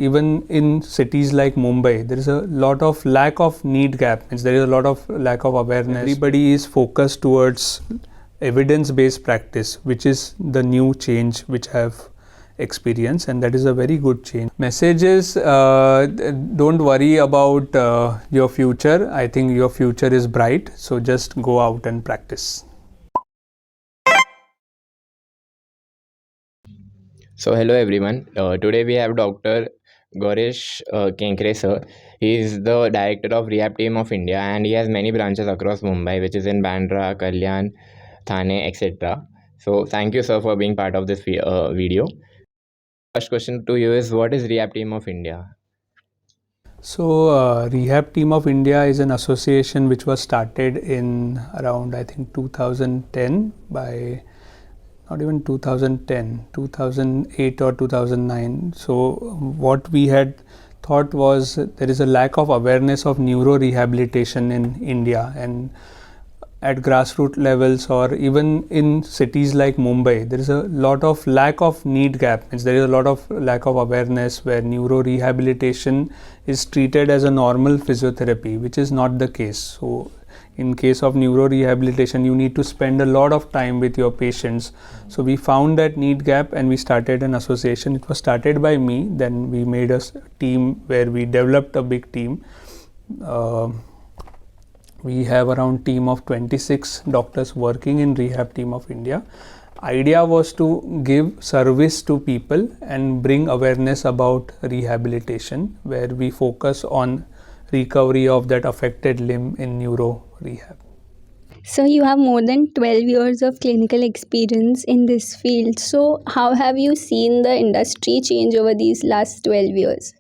Even in cities like Mumbai, there is a lot of lack of need gap. Means there is a lot of lack of awareness. Everybody is focused towards evidence-based practice, which is the new change which I have experienced, and that is a very good change. Message is don't worry about your future. I think your future is bright. So just go out and practice. So hello everyone. Today we have Dr. Gaurish Kenkre sir. He is the director of Rehab team of India, and he has many branches across Mumbai, which is in Bandra, Kalyan, Thane, etc. So thank you sir for being part of this video. First question to you is, what is Rehab team of India? So, Rehab Team of India is an association which was started in around, I think, 2010 by, not even 2010, 2008 or 2009. So, what we had thought was there is a lack of awareness of neuro rehabilitation in India, and at grassroots levels or even in cities like Mumbai, there is a lot of lack of need gap. Means there is a lot of lack of awareness where neuro rehabilitation is treated as a normal physiotherapy, which is not the case. So in case of neuro rehabilitation, you need to spend a lot of time with your patients. So we found that need gap and we started an association. It was started by me. Then we made a team where we developed a big team. We have around team of 26 doctors working in Rehab Team of India. Idea was to give service to people and bring awareness about rehabilitation, where we focus on recovery of that affected limb in neuro rehab. So you have more than 12 years of clinical experience in this field. So how have you seen the industry change over these last 12 years?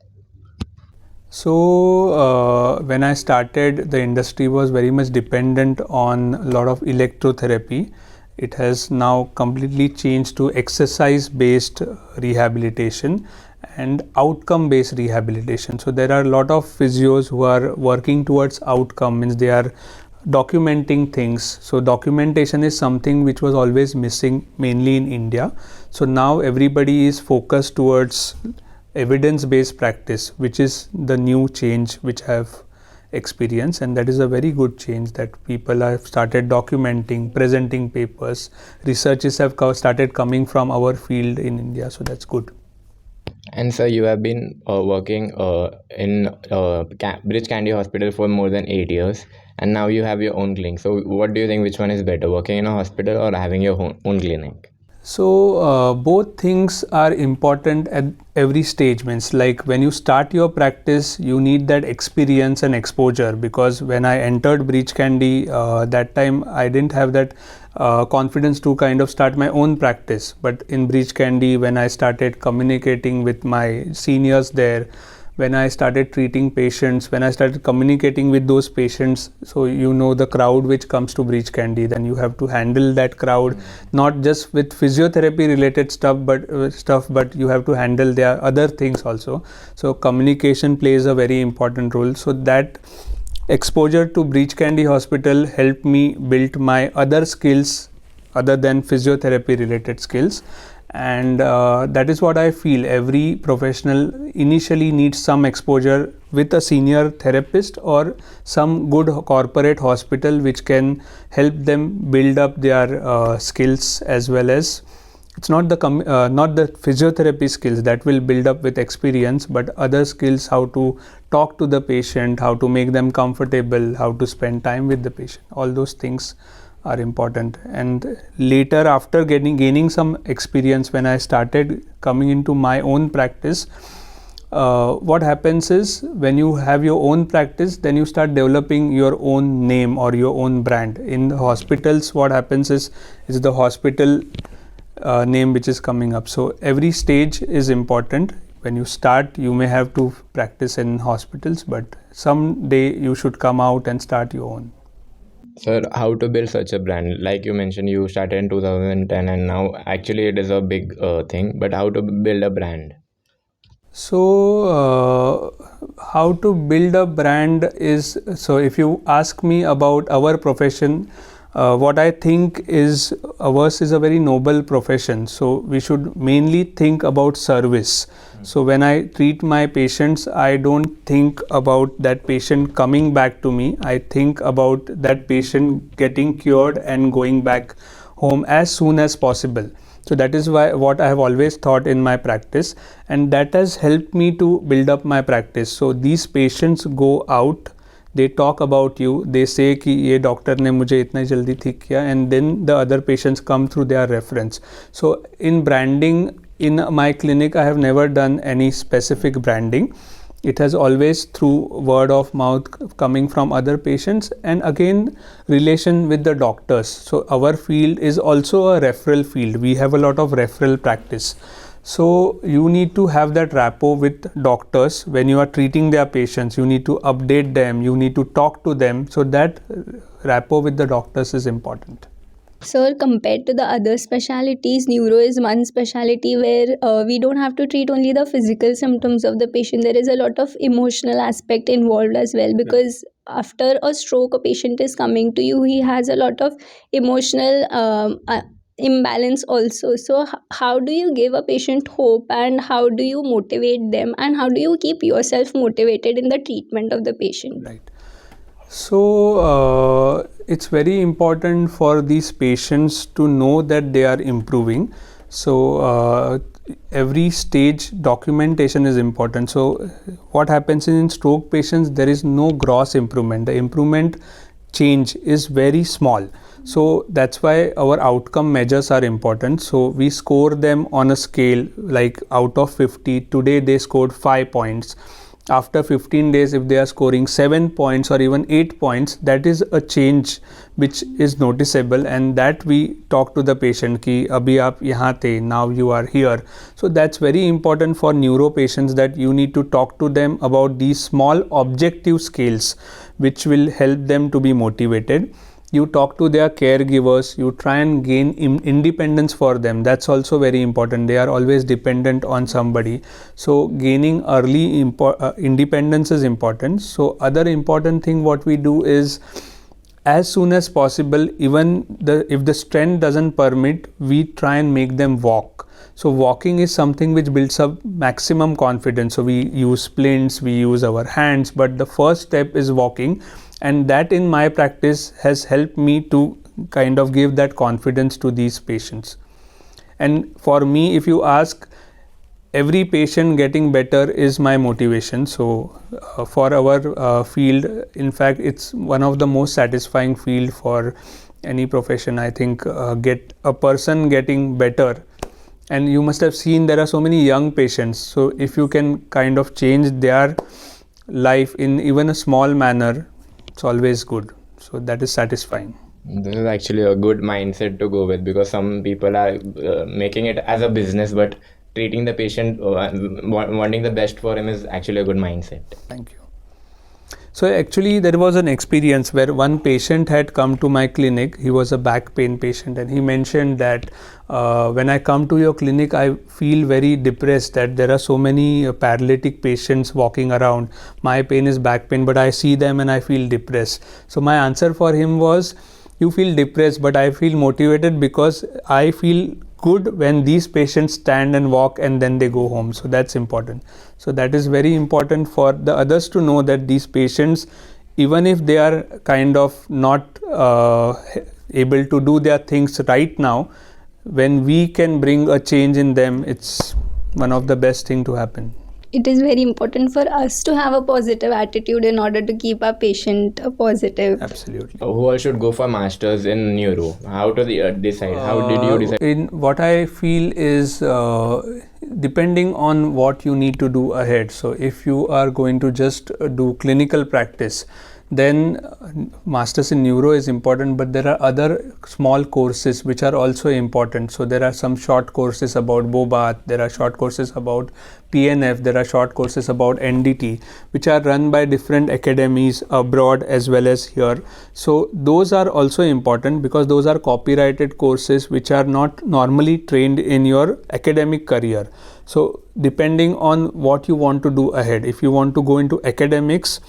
So when I started, the industry was very much dependent on a lot of electrotherapy. It has now completely changed to exercise-based rehabilitation and outcome-based rehabilitation. So there are a lot of physios who are working towards outcome, means they are documenting things. So documentation is something which was always missing, mainly in India. So now everybody is focused towards evidence-based practice, which is the new change which I have experienced, and that is a very good change that people have started documenting, presenting papers. Researches have started coming from our field in India, so that's good. And sir, you have been working in Bridge Candy Hospital for more than 8 years, and now you have your own clinic. So what do you think, which one is better, working in a hospital or having your own clinic? So both things are important at every stage. Means like when you start your practice, you need that experience and exposure, because when I entered Breach Candy, that time I didn't have that confidence to kind of start my own practice. But in Breach Candy, when I started communicating with my seniors there, when I started treating patients, when I started communicating with those patients, so you know the crowd which comes to Breach Candy, then you have to handle that crowd, not just with physiotherapy related stuff, but you have to handle their other things also. So communication plays a very important role. So that exposure to Breach Candy Hospital helped me build my other skills other than physiotherapy related skills. And that is what I feel. Every professional initially needs some exposure with a senior therapist or some good corporate hospital which can help them build up their skills, as well as it's not the physiotherapy skills that will build up with experience, but other skills, how to talk to the patient, how to make them comfortable, how to spend time with the patient. All those things are important. And later, after gaining some experience, when I started coming into my own practice, what happens is when you have your own practice, then you start developing your own name or your own brand. In the hospitals, what happens is the hospital name which is coming up. So every stage is important. When you start, you may have to practice in hospitals, but someday you should come out and start your own. Sir, how to build such a brand? Like you mentioned, you started in 2010, and now actually it is a big thing. But how to build a brand? So, how to build a brand is, so if you ask me about our profession, what I think is ours is a very noble profession, so we should mainly think about service. So when I treat my patients, I don't think about that patient coming back to me. I think about that patient getting cured and going back home as soon as possible. So that is why what I have always thought in my practice, and that has helped me to build up my practice. So these patients go out, they talk about you, they say कि ये doctor ने मुझे इतना जल्दी ठीक किया, and then the other patients come through their reference. So in branding, in my clinic, I have never done any specific branding. It has always through word of mouth coming from other patients, and again relation with the doctors. So our field is also a referral field. We have a lot of referral practice. So you need to have that rapport with doctors when you are treating their patients. You need to update them, you need to talk to them. So that rapport with the doctors is important. Sir, compared to the other specialities, neuro is one specialty where we don't have to treat only the physical symptoms of the patient. There is a lot of emotional aspect involved as well, because after a stroke, a patient is coming to you, he has a lot of emotional imbalance also. So how do you give a patient hope, and how do you motivate them, and how do you keep yourself motivated in the treatment of the patient? Right. So it's very important for these patients to know that they are improving. So every stage documentation is important. So what happens in stroke patients, there is no gross improvement. The improvement change is very small. So that's why our outcome measures are important. So we score them on a scale, like out of 50, today they scored 5 points. After 15 days, if they are scoring 7 points or even 8 points, that is a change which is noticeable, and that we talk to the patient ki abhi aap yahan the, now you are here. So that's very important for neuro patients, that you need to talk to them about these small objective scales which will help them to be motivated. You talk to their caregivers, you try and gain independence for them. That's also very important. They are always dependent on somebody. So gaining early independence is important. So other important thing what we do is, as soon as possible, even if the strength doesn't permit, we try and make them walk. So walking is something which builds up maximum confidence. So we use splints, we use our hands, but the first step is walking. And that in my practice has helped me to kind of give that confidence to these patients. And for me, if you ask, every patient getting better is my motivation. So for our field, in fact, it's one of the most satisfying field for any profession. I think get a person getting better. And you must have seen there are so many young patients. So if you can kind of change their life in even a small manner, it's always good. So that is satisfying. This is actually a good mindset to go with, because some people are making it as a business, but treating the patient, wanting the best for him is actually a good mindset. Thank you. So actually there was an experience where one patient had come to my clinic. He was a back pain patient, and he mentioned that when I come to your clinic, I feel very depressed that there are so many paralytic patients walking around. My pain is back pain, but I see them and I feel depressed. So my answer for him was, you feel depressed, but I feel motivated because I feel good when these patients stand and walk and then they go home. So that's important. So that is very important for the others to know that these patients, even if they are kind of not able to do their things right now, when we can bring a change in them, it's one of the best thing to happen. It is very important for us to have a positive attitude in order to keep our patient positive. Absolutely. Who all should go for masters in neuro? How to decide? How did you decide? In what I feel is depending on what you need to do ahead. So if you are going to just do clinical practice, then masters in neuro is important, but there are other small courses which are also important. So there are some short courses about BOBAT, there are short courses about PNF, there are short courses about NDT, which are run by different academies abroad as well as here. So those are also important, because those are copyrighted courses which are not normally trained in your academic career. So depending on what you want to do ahead, if you want to go into academics,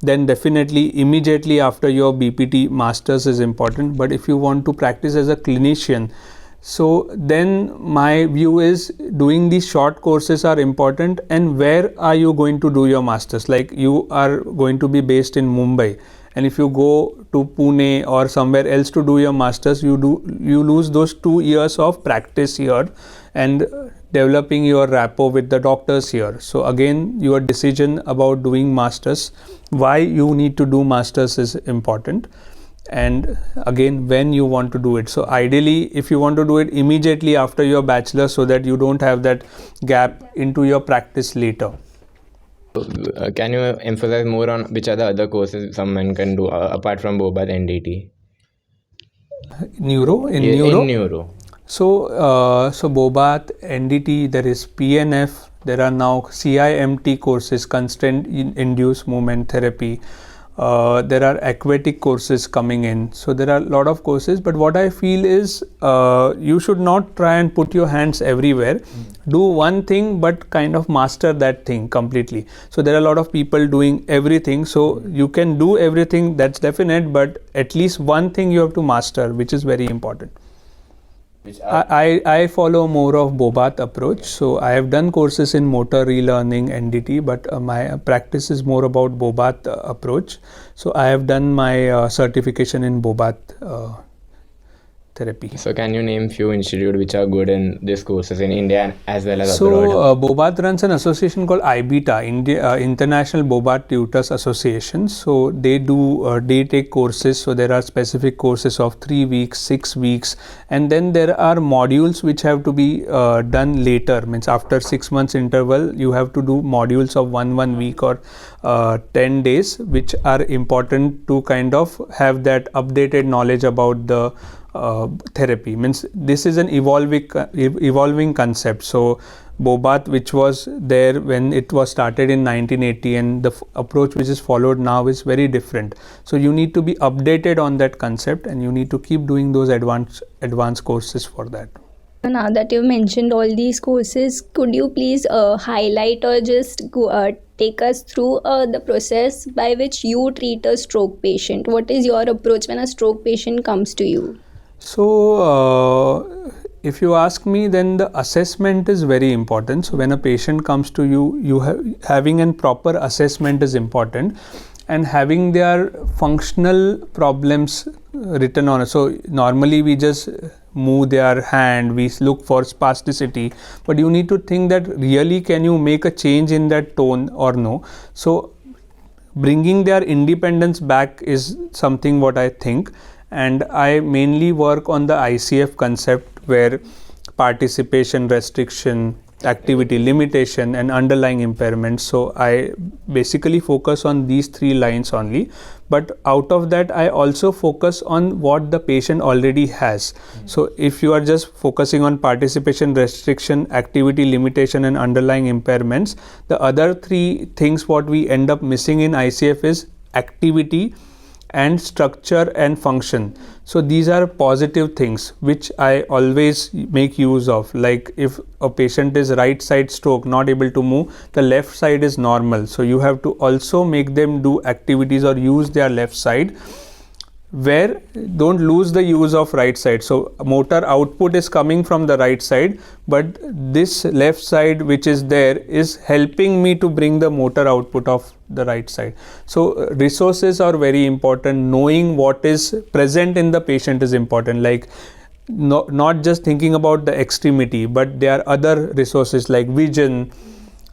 then definitely immediately after your BPT masters is important. But if you want to practice as a clinician, so then my view is doing these short courses are important. And where are you going to do your masters? Like you are going to be based in Mumbai, and if you go to Pune or somewhere else to do your masters, you lose those 2 years of practice here and developing your rapport with the doctors here. So again, your decision about doing masters, why you need to do masters is important, and again when you want to do it. So ideally, if you want to do it immediately after your bachelor, so that you don't have that gap into your practice later. Can you emphasize more on which are the other courses someone can do apart from BOBAT NDT? Neuro in Yeah, neuro. in neuro. So BOBAT, NDT, there is PNF, there are now CIMT courses, constraint induced movement therapy. There are aquatic courses coming in. So there are a lot of courses, but what I feel is you should not try and put your hands everywhere. Do one thing, but kind of master that thing completely. So there are a lot of people doing everything. So you can do everything, that's definite, but at least one thing you have to master, which is very important. I follow more of BOBAT approach. So I have done courses in motor relearning, NDT, but my practice is more about BOBAT approach. So I have done my certification in BOBAT therapy. So can you name few institutes which are good in these courses in India as well as So abroad? BOBAT runs an association called IBTA, International BOBAT Tutors Association. So they take courses. So there are specific courses of 3 weeks, 6 weeks, and then there are modules which have to be done later. Means after 6 months interval, you have to do modules of one week or 10 days, which are important to kind of have that updated knowledge about the therapy. Means this is an evolving concept. So BOBAT, which was there when it was started in 1980, and the approach which is followed now is very different. So you need to be updated on that concept, and you need to keep doing those advanced courses for that. Now that you've mentioned all these courses, could you please highlight or just take us through the process by which you treat a stroke patient? What is your approach when a stroke patient comes to you? So if you ask me, then the assessment is very important. So when a patient comes to you, having a proper assessment is important, and having their functional problems written on it. So normally we just move their hand, we look for spasticity, but you need to think that really can you make a change in that tone or no. So bringing their independence back is something what I think, and I mainly work on the ICF concept, where participation restriction, activity limitation, and underlying impairment. So I basically focus on these 3 lines only, but out of that I also focus on what the patient already has. So if you are just focusing on participation restriction, activity limitation, and underlying impairments, the other 3 things what we end up missing in ICF is activity and structure and function. So these are positive things which I always make use of. Like if a patient is right side stroke, not able to move, the left side is normal. So you have to also make them do activities or use their left side, where don't lose the use of right side. So motor output is coming from the right side, but this left side which is there is helping me to bring the motor output of the right side. So resources are very important. Knowing what is present in the patient is important. Like not just thinking about the extremity, but there are other resources like vision.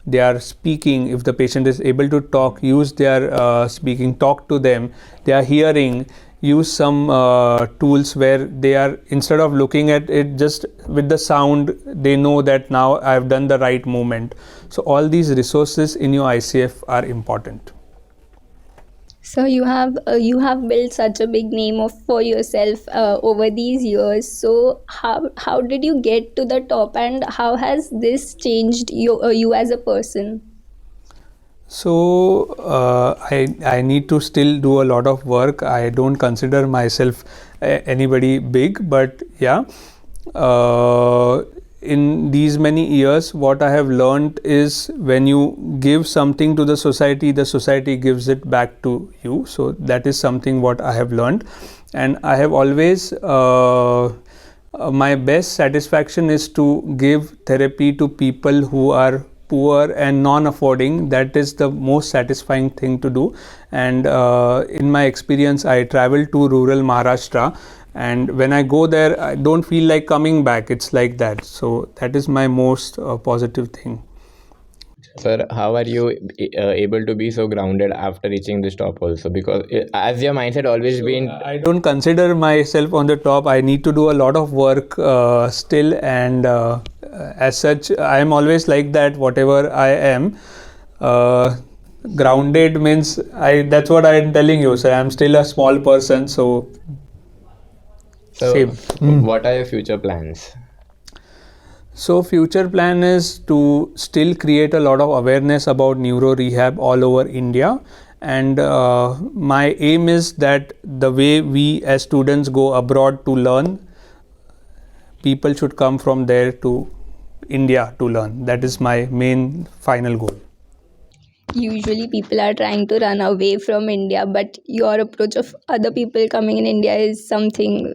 They are speaking. If the patient is able to talk, use their speaking, talk to them. They are hearing, use some tools where they are, instead of looking at it just with the sound, they know that now I have done the right movement. So all these resources in your ICF are important. So you have built such a big name for yourself over these years. So how did you get to the top, and how has this changed you as a person? So I need to still do a lot of work. I don't consider myself anybody big, but yeah, in these many years, what I have learned is when you give something to the society gives it back to you. So that is something what I have learned, and I have always my best satisfaction is to give therapy to people who are poor and non-affording. That is the most satisfying thing to do. And in my experience, I traveled to rural Maharashtra, and when I go there, I don't feel like coming back. It's like that. So that is my most positive thing. Sir, how are you able to be so grounded after reaching this top also? Because as your mindset always been. I don't consider myself on the top. I need to do a lot of work still, and as such, I am always like that. Whatever I am, grounded means that's what I am telling you. So I am still a small person. So So, same. what are your future plans? So future plan is to still create a lot of awareness about neuro rehab all over India, and my aim is that the way we as students go abroad to learn, people should come from there to India to learn. That is my main final goal. Usually people are trying to run away from India, but your approach of other people coming in India is something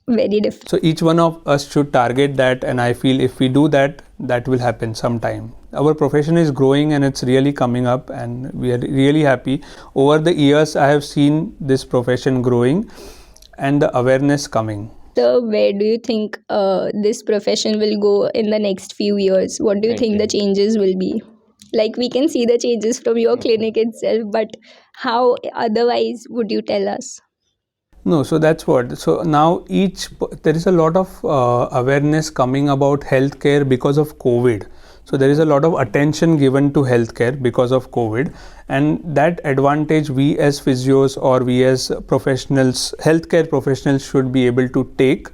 very different. So each one of us should target that, and I feel if we do that, that will happen sometime. Our profession is growing and it's really coming up, and we are really happy. Over the years, I have seen this profession growing and the awareness coming. So where do you think this profession will go in the next few years? What do you think the changes will be? Like, we can see the changes from your clinic itself, but how otherwise would you tell us? No, so that's what. So now there is a lot of awareness coming about healthcare because of COVID. So there is a lot of attention given to healthcare because of COVID, and that advantage we as physios or we as professionals, healthcare professionals, should be able to take.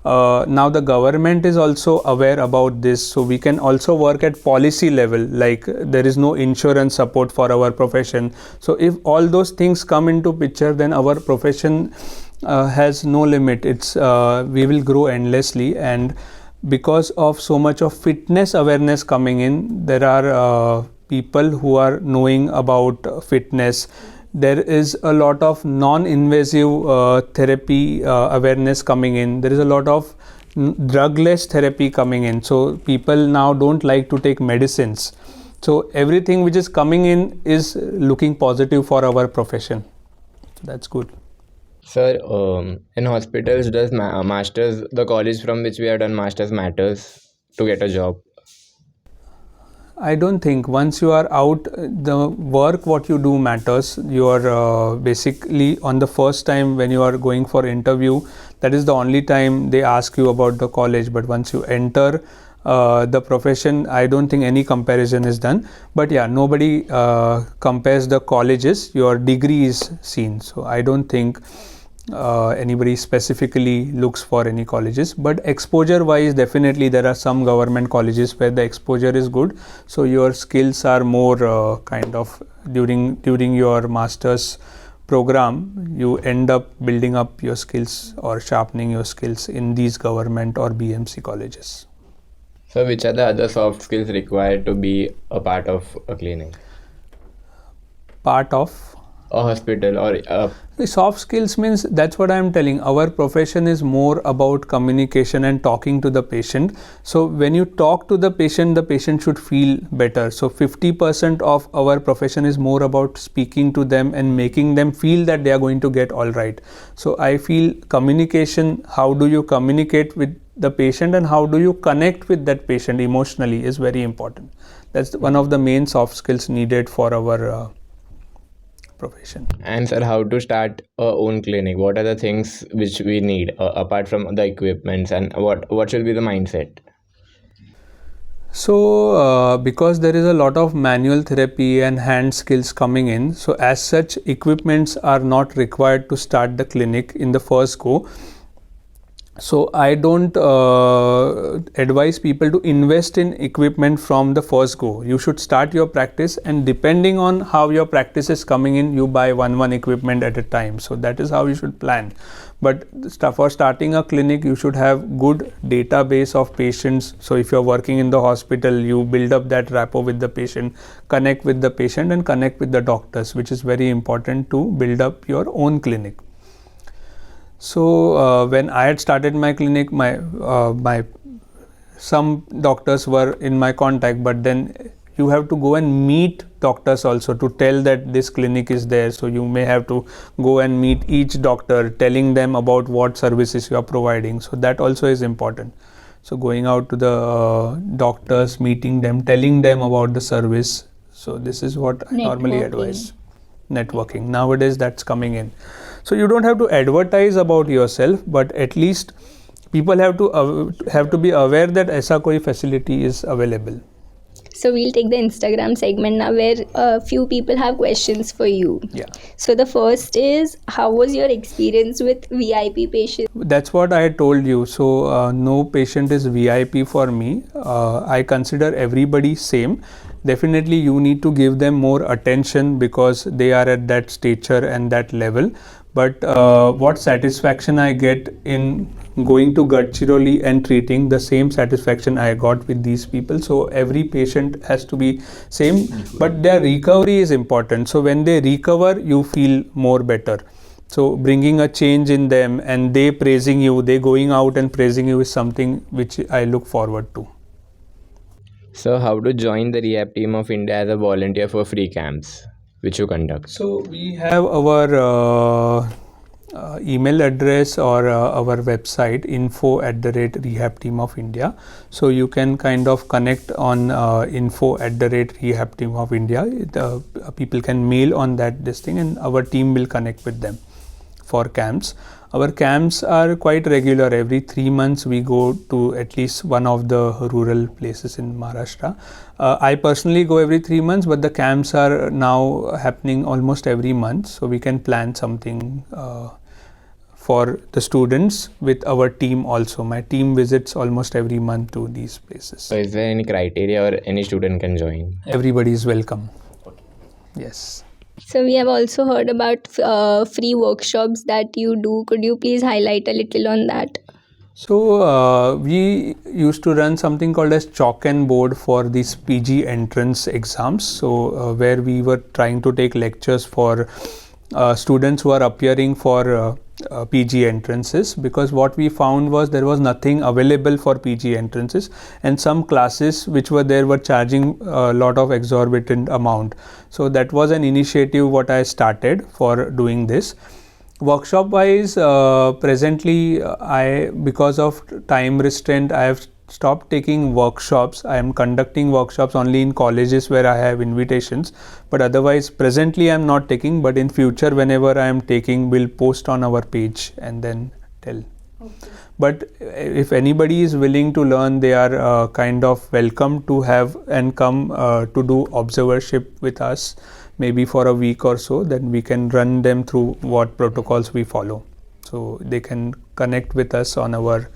Now the government is also aware about this, so we can also work at policy level, like there is no insurance support for our profession. So if all those things come into picture, then our profession has no limit. It's we will grow endlessly, and because of so much of fitness awareness coming in, there are people who are knowing about fitness. There is a lot of non-invasive therapy awareness coming in. There is a lot of drugless therapy coming in. So people now don't like to take medicines. So everything which is coming in is looking positive for our profession. So that's good. Sir, in hospitals, does masters, the college from which we have done masters matters to get a job? I don't think once you are out, the work what you do matters. You are basically on the first time when you are going for interview, that is the only time they ask you about the college. But once you enter the profession, I don't think any comparison is done. But yeah, nobody compares the colleges. Your degree is seen. So I don't think anybody specifically looks for any colleges, but exposure wise, definitely there are some government colleges where the exposure is good, so your skills are more kind of during your master's program, you end up building up your skills or sharpening your skills in these government or BMC colleges. So which are the other soft skills required to be a part of a clinic, Part of a hospital, or the soft skills means, that's what I am telling. Our profession is more about communication and talking to the patient. So when you talk to the patient should feel better. So 50% of our profession is more about speaking to them and making them feel that they are going to get all right. So I feel communication, how do you communicate with the patient and how do you connect with that patient emotionally, is very important. That's one of the main soft skills needed for our profession. And sir, how to start our own clinic? What are the things which we need apart from the equipments, and what should be the mindset? So because there is a lot of manual therapy and hand skills coming in, so as such equipments are not required to start the clinic in the first go. So I don't advise people to invest in equipment from the first go. You should start your practice, and depending on how your practice is coming in, you buy one equipment at a time. So that is how you should plan. But for starting a clinic, you should have good database of patients. So if you're working in the hospital, you build up that rapport with the patient, connect with the patient, and connect with the doctors, which is very important to build up your own clinic. So when I had started my clinic, my some doctors were in my contact, but then you have to go and meet doctors also to tell that this clinic is there. So you may have to go and meet each doctor, telling them about what services you are providing. So that also is important. So going out to the doctors, meeting them, telling them about the service. So this is what I normally advise. Networking. Nowadays that's coming in. So you don't have to advertise about yourself, but at least people have to be aware that ऐसा कोई facility is available. So we'll take the Instagram segment now, where a few people have questions for you. Yeah. So the first is, how was your experience with VIP patients? That's what I told you. So no patient is VIP for me. I consider everybody same. Definitely you need to give them more attention because they are at that stature and that level. But what satisfaction I get in going to Gadchiroli and treating, the same satisfaction I got with these people. So every patient has to be same, but their recovery is important. So when they recover, you feel more better. So bringing a change in them and they praising you, they going out and praising you is something which I look forward to. So how to join the Rehab team of India as a volunteer for free camps which you conduct? So we have our email address or our website, info@Rehab Team of India. So you can kind of connect on info@Rehab Team of India. People can mail on this thing, and our team will connect with them for camps. Our camps are quite regular. Every 3 months we go to at least one of the rural places in Maharashtra. I personally go every 3 months, but the camps are now happening almost every month. So we can plan something for the students with our team also. My team visits almost every month to these places. So is there any criteria or any student can join? Everybody is welcome. Yes. So we have also heard about free workshops that you do. Could you please highlight a little on that? So we used to run something called as chalk and board for these PG entrance exams. So where we were trying to take lectures for students who are appearing for PG entrances, because what we found was there was nothing available for PG entrances, and some classes which were there were charging a lot of exorbitant amount. So that was an initiative what I started for doing this. Workshop wise, presently because of time restraint, I have stopped taking workshops. I am conducting workshops only in colleges where I have invitations, but otherwise presently I am not taking, but in future whenever I am taking, we'll post on our page and then tell. Okay. But if anybody is willing to learn, they are kind of welcome to have and come to do observership with us, maybe for a week or so. Then we can run them through what protocols we follow. So they can connect with us on our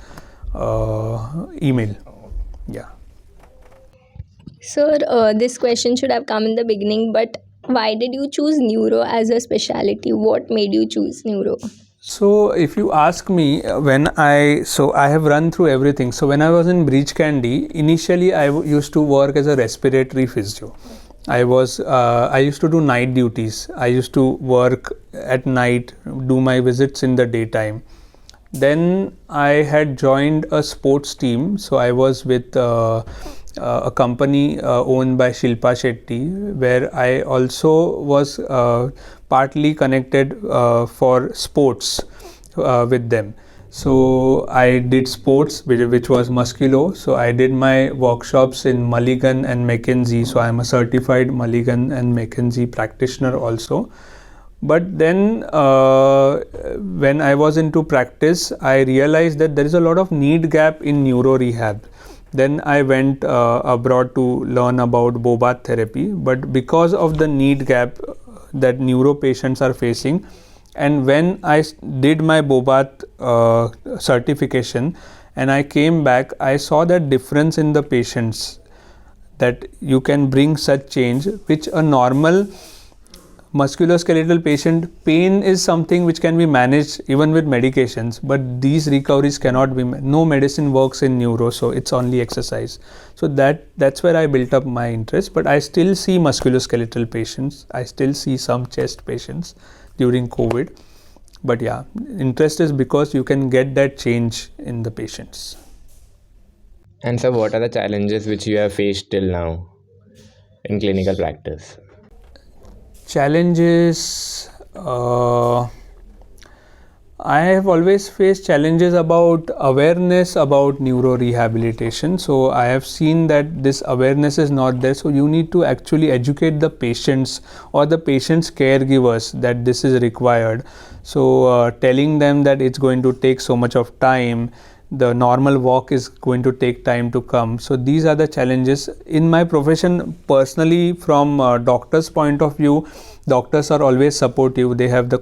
email. Yeah. Sir, this question should have come in the beginning, but why did you choose neuro as a specialty? What made you choose neuro? So if you ask me, I have run through everything. So when I was in Breach Candy, initially I used to work as a respiratory physio. I used to do night duties. I used to work at night, do my visits in the daytime. Then I had joined a sports team. So I was with a company owned by Shilpa Shetty, where I also was partly connected for sports with them. So I did sports, which was musculo. So I did my workshops in Mulligan and McKenzie. So I am a certified Mulligan and McKenzie practitioner also. But then when I was into practice, I realized that there is a lot of need gap in neuro rehab. Then I went abroad to learn about Bobath therapy. But because of the need gap that neuro patients are facing, And when I did my Bobat certification and I came back, I saw that difference in the patients, that you can bring such change which a normal musculoskeletal patient, pain is something which can be managed even with medications, but these recoveries cannot be, no medicine works in neuro, so it's only exercise. So that's where I built up my interest. But I still see musculoskeletal patients, I still see some chest patients during COVID. But yeah, interest is because you can get that change in the patients. And so, what are the challenges which you have faced till now in clinical practice? Challenges, I have always faced challenges about awareness about neuro rehabilitation. So I have seen that this awareness is not there. So you need to actually educate the patients or the patient's caregivers that this is required. So telling them that it's going to take so much of time, the normal walk is going to take time to come. So these are the challenges in my profession. Personally, from doctor's point of view, doctors are always supportive. They have the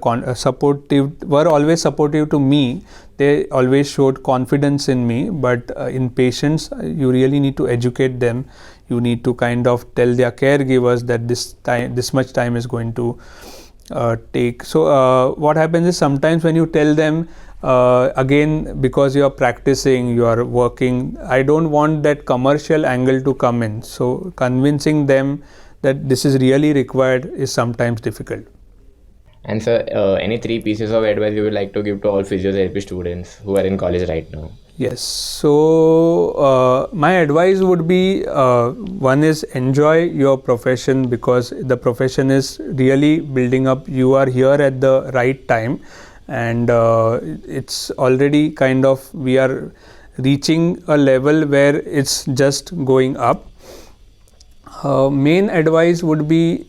were always supportive to me. They always showed confidence in me. But in patients, you really need to educate them. You need to kind of tell their caregivers that this much time is going to take. So what happens is, sometimes when you tell them, again, because you are practicing, you are working, I don't want that commercial angle to come in. So convincing them that this is really required is sometimes difficult. And so, any 3 pieces of advice you would like to give to all physiotherapy students who are in college right now? Yes. So my advice would be, one is enjoy your profession, because the profession is really building up. You are here at the right time, and it's already kind of, we are reaching a level where it's just going up. Main advice would be,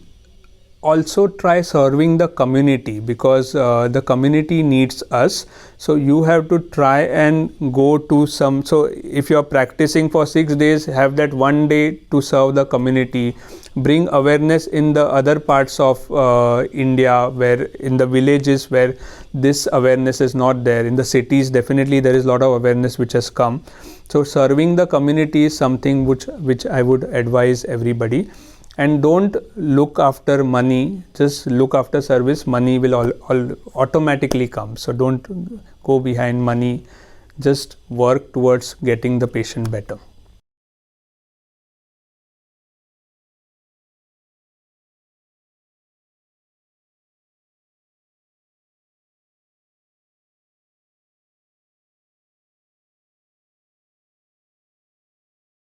also try serving the community, because the community needs us. So you have to try and go to some, so if you are practicing for 6 days, have that one day to serve the community. Bring awareness in the other parts of India, where in the villages where this awareness is not there. In the cities, definitely there is a lot of awareness which has come. So serving the community is something which I would advise everybody. And don't look after money, just look after service. Money will all automatically come. So don't go behind money, just work towards getting the patient better.